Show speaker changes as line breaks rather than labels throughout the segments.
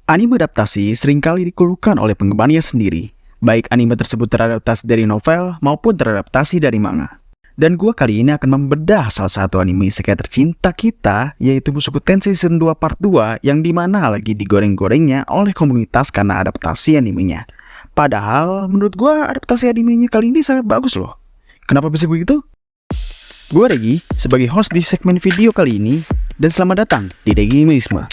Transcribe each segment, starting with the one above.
Anime adaptasi seringkali dikeluhkan oleh penggemarnya sendiri, baik anime tersebut teradaptasi dari novel maupun teradaptasi dari manga. Dan gua kali ini akan membedah salah satu anime isekai tercinta kita, yaitu Mushoku Tensei Season 2 Part 2, yang dimana lagi digoreng-gorengnya oleh komunitas karena adaptasi animenya. Padahal menurut gua adaptasi animenya kali ini sangat bagus loh. Kenapa bisa begitu? Gua Regi sebagai host di segmen video kali ini, dan selamat datang di Regimisme.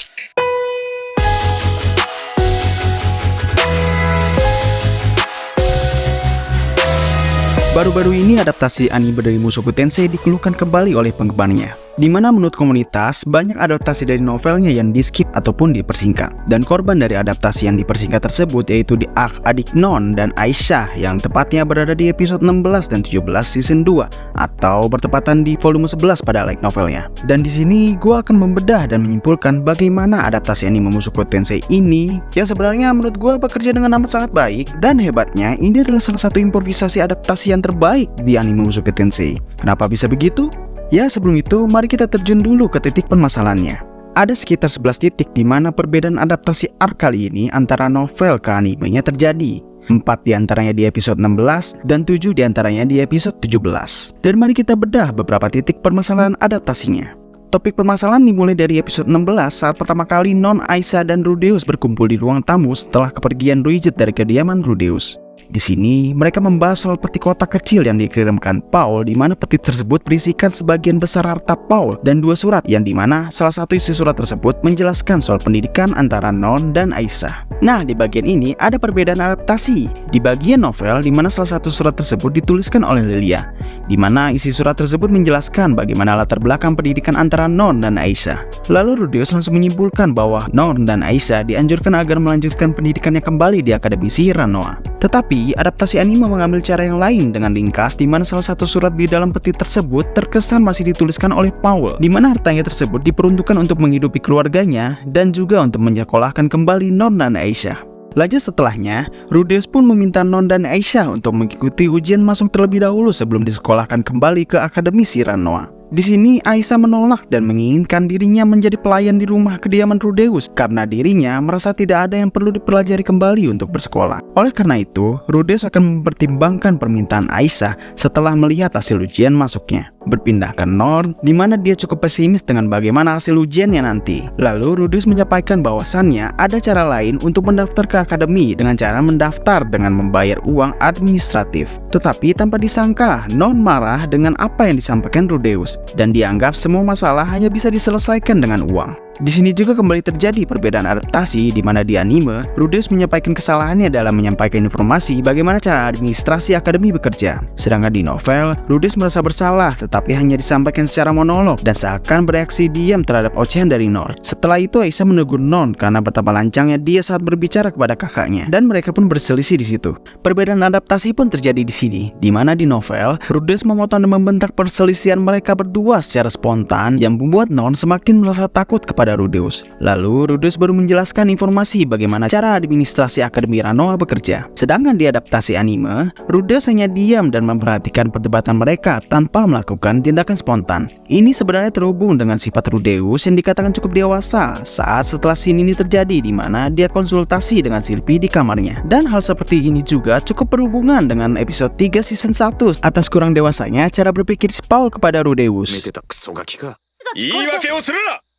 Baru-baru ini adaptasi anime dari Mushoku Tensei dikeluhkan kembali oleh penggemarnya, di mana menurut komunitas banyak adaptasi dari novelnya yang di-skip ataupun dipersingkat. Dan korban dari adaptasi yang dipersingkat tersebut yaitu di arc adik Non dan Aisyah yang tepatnya berada di episode 16 dan 17 season 2 atau bertepatan di volume 11 pada light novelnya. Dan di sini gue akan membedah dan menyimpulkan bagaimana adaptasi anime Mushoku Tensei ini yang sebenarnya menurut gue bekerja dengan amat sangat baik, dan hebatnya ini adalah salah satu improvisasi adaptasi yang terbaik di anime Mushoku Tensei. Kenapa bisa begitu? Ya, sebelum itu mari kita terjun dulu ke titik permasalahannya. Ada sekitar 11 titik di mana perbedaan adaptasi arc kali ini antara novel ke animenya terjadi. 4 diantaranya di episode 16 dan 7 diantaranya di episode 17. Dan mari kita bedah beberapa titik permasalahan adaptasinya. Topik permasalahan dimulai dari episode 16 saat pertama kali Non, Aisyah, dan Rudeus berkumpul di ruang tamu setelah kepergian Ruijut dari kediaman Rudeus. Di sini mereka membahas soal peti kotak kecil yang dikirimkan Paul, di mana peti tersebut berisikan sebagian besar harta Paul dan 2 surat, yang dimana salah satu isi surat tersebut menjelaskan soal pendidikan antara Non dan Aisyah. Nah, di bagian ini ada perbedaan adaptasi. Di bagian novel, di mana salah satu surat tersebut dituliskan oleh Lilia, di mana isi surat tersebut menjelaskan bagaimana latar belakang pendidikan antara Non dan Aisyah. Lalu Rudeus langsung menyimpulkan bahwa Non dan Aisyah dianjurkan agar melanjutkan pendidikannya kembali di Akademi Sihir Ranoa. Tetapi adaptasi anime mengambil cara yang lain dengan ringkas, di mana salah satu surat di dalam peti tersebut terkesan masih dituliskan oleh Paul, di mana hartanya tersebut diperuntukkan untuk menghidupi keluarganya dan juga untuk menyekolahkan kembali Non dan Aisyah. Lanjut setelahnya, Rudeus pun meminta Non dan Aisyah untuk mengikuti ujian masuk terlebih dahulu sebelum disekolahkan kembali ke Akademi Sihir Ranoa. Di sini Aisyah menolak dan menginginkan dirinya menjadi pelayan di rumah kediaman Rudeus karena dirinya merasa tidak ada yang perlu dipelajari kembali untuk bersekolah. Oleh karena itu, Rudeus akan mempertimbangkan permintaan Aisyah setelah melihat hasil ujian masuknya. Berpindah ke Non, di mana dia cukup pesimis dengan bagaimana hasil ujiannya nanti. Lalu Rudeus menyampaikan bahwasannya ada cara lain untuk mendaftar ke akademi dengan cara mendaftar dengan membayar uang administratif. Tetapi tanpa disangka, Non marah dengan apa yang disampaikan Rudeus dan dianggap semua masalah hanya bisa diselesaikan dengan uang. Di sini juga kembali terjadi perbedaan adaptasi, di mana di anime Rudeus menyampaikan kesalahannya dalam menyampaikan informasi bagaimana cara administrasi akademi bekerja. Sedangkan di novel, Rudeus merasa bersalah tetapi hanya disampaikan secara monolog dan seakan bereaksi diam terhadap ocehan dari Non. Setelah itu Aisyah menegur Non karena betapa lancangnya dia saat berbicara kepada kakaknya, dan mereka pun berselisih di situ. Perbedaan adaptasi pun terjadi di sini, di mana di novel Rudeus memotong dan membentak perselisihan mereka berdua secara spontan yang membuat Non semakin merasa takut kepada Rudeus. Lalu Rudeus baru menjelaskan informasi bagaimana cara administrasi Akademi Ranoa bekerja. Sedangkan di adaptasi anime, Rudeus hanya diam dan memperhatikan perdebatan mereka tanpa melakukan tindakan spontan. Ini sebenarnya terhubung dengan sifat Rudeus yang dikatakan cukup dewasa saat setelah scene ini terjadi, di mana dia konsultasi dengan Sylvie di kamarnya. Dan hal seperti ini juga cukup berhubungan dengan episode 3 season 1 atas kurang dewasanya cara berpikir Paul kepada Rudeus.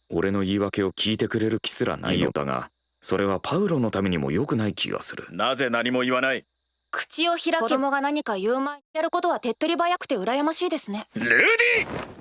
俺の言い訳を聞いてくれる気すらないのだが、それはパウロのためにも良くない気がする。なぜ何も言わない？
口を開け、子供が何か言う前にやることは手っ取り早くて羨ましいですね。
ルーディ！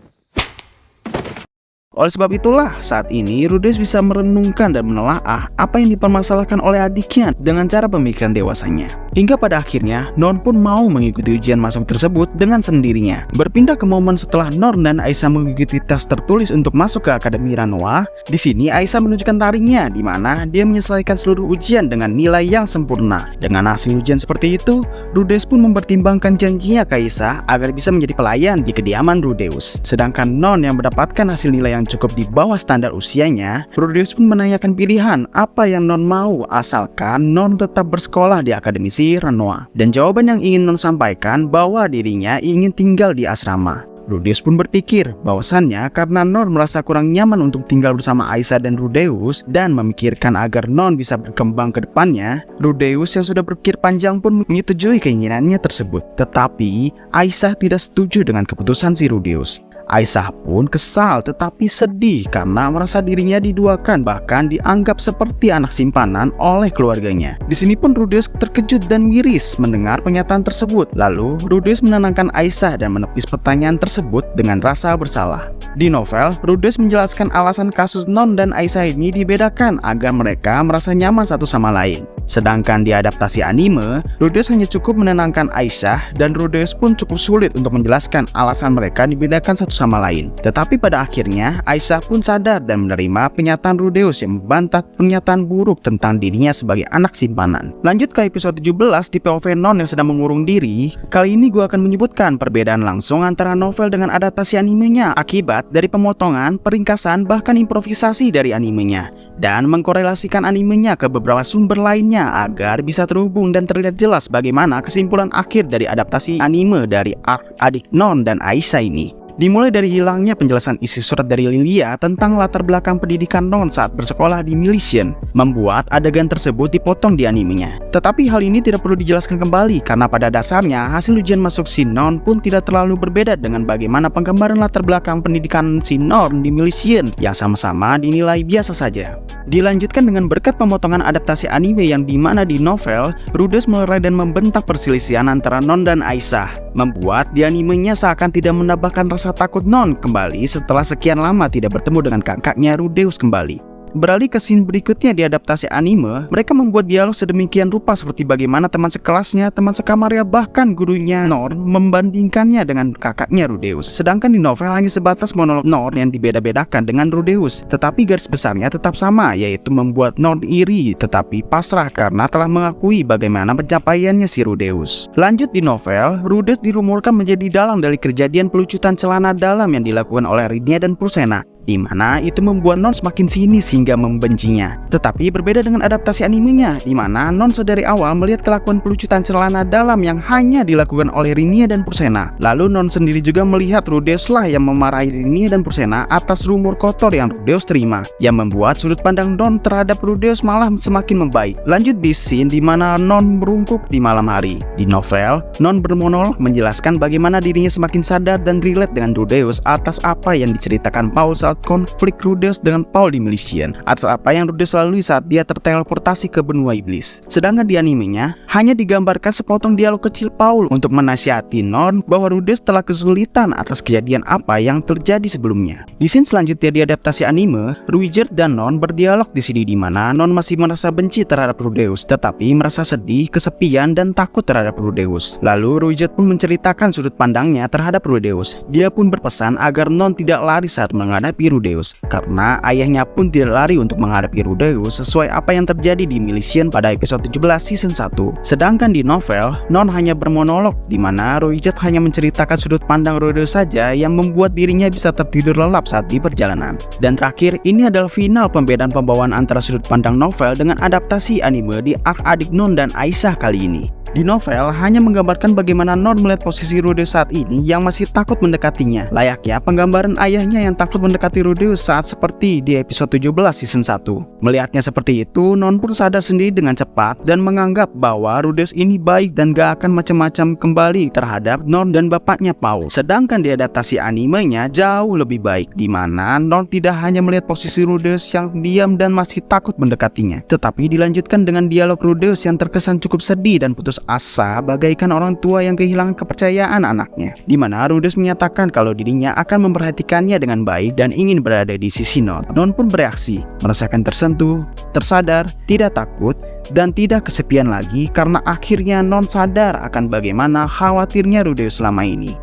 Oleh sebab itulah, saat ini Rudeus bisa merenungkan dan menelaah apa yang dipermasalahkan oleh adiknya dengan cara pemikiran dewasanya. Hingga pada akhirnya, Non pun mau mengikuti ujian masuk tersebut dengan sendirinya. Berpindah ke momen setelah Non dan Aisyah mengikuti tes tertulis untuk masuk ke Akademi Ranoa, di sini Aisyah menunjukkan taringnya, di mana dia menyelesaikan seluruh ujian dengan nilai yang sempurna. Dengan hasil ujian seperti itu, Rudeus pun mempertimbangkan janjinya ke Aisyah agar bisa menjadi pelayan di kediaman Rudeus. Sedangkan Non yang mendapatkan hasil nilai yang cukup di bawah standar usianya, Rudeus pun menanyakan pilihan apa yang Non mau asalkan Non tetap bersekolah di Akademi Sihir Ranoa. Dan jawaban yang ingin Non sampaikan bahwa dirinya ingin tinggal di asrama. Rudeus pun berpikir bahwasannya karena Non merasa kurang nyaman untuk tinggal bersama Aisyah dan Rudeus dan memikirkan agar Non bisa berkembang ke depannya, Rudeus yang sudah berpikir panjang pun menyetujui keinginannya tersebut. Tetapi Aisyah tidak setuju dengan keputusan si Rudeus. Aisyah pun kesal tetapi sedih karena merasa dirinya diduakan, bahkan dianggap seperti anak simpanan oleh keluarganya. Di sini pun Rudeus terkejut dan miris mendengar pernyataan tersebut. Lalu Rudeus menenangkan Aisyah dan menepis pertanyaan tersebut dengan rasa bersalah. Di novel, Rudeus menjelaskan alasan kasus Non dan Aisyah ini dibedakan agar mereka merasa nyaman satu sama lain. Sedangkan di adaptasi anime, Rudeus hanya cukup menenangkan Aisyah dan Rudeus pun cukup sulit untuk menjelaskan alasan mereka dibedakan satu sama lain. Tetapi pada akhirnya Aisyah pun sadar dan menerima pernyataan Rudeus yang membantah pernyataan buruk tentang dirinya sebagai anak simpanan. Lanjut ke episode 17 di POV Non yang sedang mengurung diri. Kali ini gue akan menyebutkan perbedaan langsung antara novel dengan adaptasi animenya akibat dari pemotongan, peringkasan, bahkan improvisasi dari animenya, dan mengkorelasikan animenya ke beberapa sumber lainnya agar bisa terhubung dan terlihat jelas bagaimana kesimpulan akhir dari adaptasi anime dari arc adik Non dan Aisyah ini. Dimulai dari hilangnya penjelasan isi surat dari Lilia tentang latar belakang pendidikan Non saat bersekolah di Milesian, membuat adegan tersebut dipotong di animenya. Tetapi hal ini tidak perlu dijelaskan kembali karena pada dasarnya hasil ujian masuk si Non pun tidak terlalu berbeda dengan bagaimana penggambaran latar belakang pendidikan si Non di Milesian yang sama-sama dinilai biasa saja. Dilanjutkan dengan berkat pemotongan adaptasi anime yang dimana di novel, Rudeus melerai dan membentak perselisihan antara Non dan Aisyah, membuat di animenya seakan tidak menambahkan rasa takut Non kembali setelah sekian lama tidak bertemu dengan kakaknya Rudeus kembali. Beralih ke scene berikutnya di adaptasi anime, mereka membuat dialog sedemikian rupa seperti bagaimana teman sekelasnya, teman sekamarnya, bahkan gurunya Non membandingkannya dengan kakaknya Rudeus. Sedangkan di novel hanya sebatas monolog Non yang dibeda-bedakan dengan Rudeus, tetapi garis besarnya tetap sama, yaitu membuat Non iri tetapi pasrah karena telah mengakui bagaimana pencapaiannya si Rudeus. Lanjut di novel, Rudeus dirumorkan menjadi dalang dari kejadian pelucutan celana dalam yang dilakukan oleh Rinia dan Pursena, di mana itu membuat Non semakin sinis hingga membencinya. Tetapi berbeda dengan adaptasi animenya, di mana Non sedari awal melihat kelakuan pelucutan celana dalam yang hanya dilakukan oleh Rinia dan Pursena. Lalu Non sendiri juga melihat Rudeus lah yang memarahi Rinia dan Pursena atas rumor kotor yang Rudeus terima, yang membuat sudut pandang Non terhadap Rudeus malah semakin membaik. Lanjut di scene di mana Non merungkuk di malam hari. Di novel, Non bermonolog menjelaskan bagaimana dirinya semakin sadar dan relate dengan Rudeus atas apa yang diceritakan Paul saat konflik Rudeus dengan Paul di Milesian, atas apa yang Rudeus lalui saat dia terteleportasi ke benua iblis. Sedangkan di animenya hanya digambarkan sepotong dialog kecil Paul untuk menasihati Non bahwa Rudeus telah kesulitan atas kejadian apa yang terjadi sebelumnya. Di scene selanjutnya di adaptasi anime, Ruijerd dan Non berdialog di sini di mana Non masih merasa benci terhadap Rudeus tetapi merasa sedih, kesepian dan takut terhadap Rudeus. Lalu Ruijerd pun menceritakan sudut pandangnya terhadap Rudeus. Dia pun berpesan agar Non tidak lari saat menghadapi Rudeus, karena ayahnya pun tidak lari untuk menghadapi Rudeus sesuai apa yang terjadi di Milesian pada episode 17 season 1. Sedangkan di novel, Non hanya bermonolog di mana Ruijerd hanya menceritakan sudut pandang Rudeus saja yang membuat dirinya bisa tertidur lelap saat di perjalanan. Dan terakhir, ini adalah final pembedaan pembawaan antara sudut pandang novel dengan adaptasi anime di arc adik Non dan Aisyah kali ini. Di novel hanya menggambarkan bagaimana Non melihat posisi Rudeus saat ini yang masih takut mendekatinya, layaknya penggambaran ayahnya yang takut mendekati Rudeus saat seperti di episode 17 season 1. Melihatnya seperti itu, Non pun sadar sendiri dengan cepat dan menganggap bahwa Rudeus ini baik dan gak akan macam-macam kembali terhadap Non dan bapaknya Paul. Sedangkan di adaptasi animenya jauh lebih baik, di mana Non tidak hanya melihat posisi Rudeus yang diam dan masih takut mendekatinya, tetapi dilanjutkan dengan dialog Rudeus yang terkesan cukup sedih dan putus asa bagaikan orang tua yang kehilangan kepercayaan anaknya, di mana Rudeus menyatakan kalau dirinya akan memperhatikannya dengan baik dan ingin berada di sisi Non. Non pun bereaksi, merasakan tersentuh, tersadar, tidak takut, dan tidak kesepian lagi karena akhirnya Non sadar akan bagaimana khawatirnya Rudeus selama ini.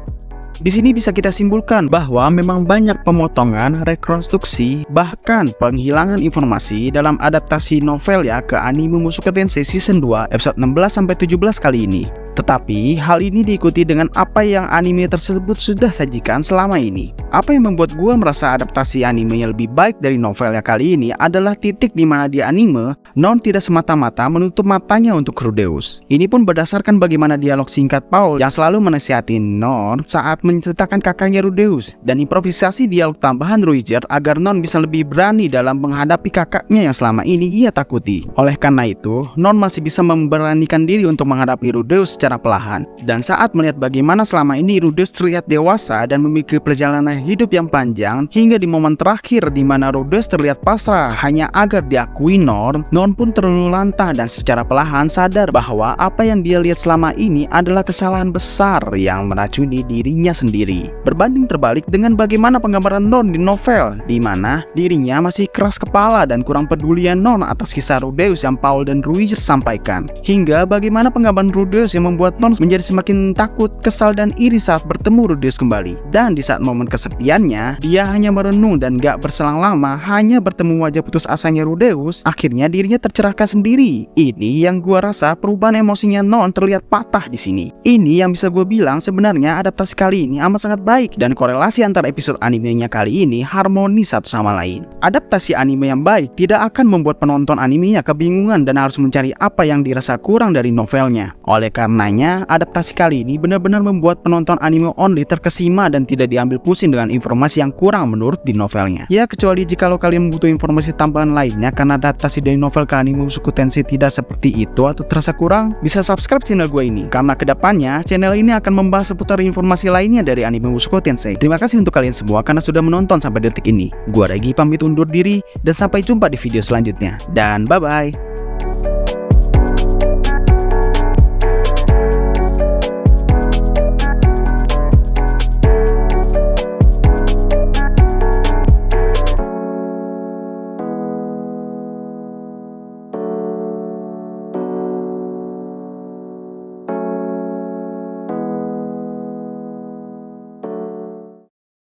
Di sini bisa kita simpulkan bahwa memang banyak pemotongan, rekonstruksi, bahkan penghilangan informasi dalam adaptasi novel ya ke anime Mushoku Tensei season 2 episode 16-17 kali ini. Tetapi hal ini diikuti dengan apa yang anime tersebut sudah sajikan selama ini. Apa yang membuat gua merasa adaptasi animenya lebih baik dari novelnya kali ini adalah titik di mana di anime Non tidak semata-mata menutup matanya untuk Rudeus. Ini pun berdasarkan bagaimana dialog singkat Paul yang selalu menasihati Non saat menceritakan kakaknya Rudeus, dan improvisasi dialog tambahan Ruiger agar Non bisa lebih berani dalam menghadapi kakaknya yang selama ini ia takuti. Oleh karena itu, Non masih bisa memberanikan diri untuk menghadapi Rudeus secara perlahan. Dan saat melihat bagaimana selama ini Rudeus terlihat dewasa dan memiliki perjalanan hidup yang panjang, hingga di momen terakhir di mana Rudeus terlihat pasrah hanya agar diakui Non pun terluluh-lantah dan secara perlahan sadar bahwa apa yang dia lihat selama ini adalah kesalahan besar yang meracuni dirinya sendiri. Berbanding terbalik dengan bagaimana penggambaran Non di novel, di mana dirinya masih keras kepala dan kurang pedulian Non atas kisah Rudeus yang Paul dan Ruiger sampaikan, hingga bagaimana penggambaran Rudeus yang membuat Non menjadi semakin takut, kesal, dan iri saat bertemu Rudeus kembali. Dan di saat momen kesepiannya, dia hanya merenung dan gak berselang lama hanya bertemu wajah putus asanya Rudeus, akhirnya dirinya tercerahkan sendiri. Ini yang gua rasa perubahan emosinya Non terlihat patah di sini. Ini yang bisa gue bilang sebenarnya adaptasi kali ini amat sangat baik, dan korelasi antara episode animenya kali ini harmonis satu sama lain. Adaptasi anime yang baik tidak akan membuat penonton animenya kebingungan dan harus mencari apa yang dirasa kurang dari novelnya. Oleh karenanya, adaptasi kali ini benar-benar membuat penonton anime only terkesima dan tidak diambil pusing dengan informasi yang kurang menurut di novelnya. Ya, kecuali jika kalian membutuhkan informasi tambahan lainnya karena adaptasi dari novel ke anime Mushoku Tensei tidak seperti itu atau terasa kurang, bisa subscribe channel gue ini, karena kedepannya channel ini akan membahas seputar informasi lainnya dari anime Mushoku Tensei. Terima kasih untuk kalian semua karena sudah menonton sampai detik ini. Gua Regi pamit undur diri dan sampai jumpa di video selanjutnya. Dan bye-bye.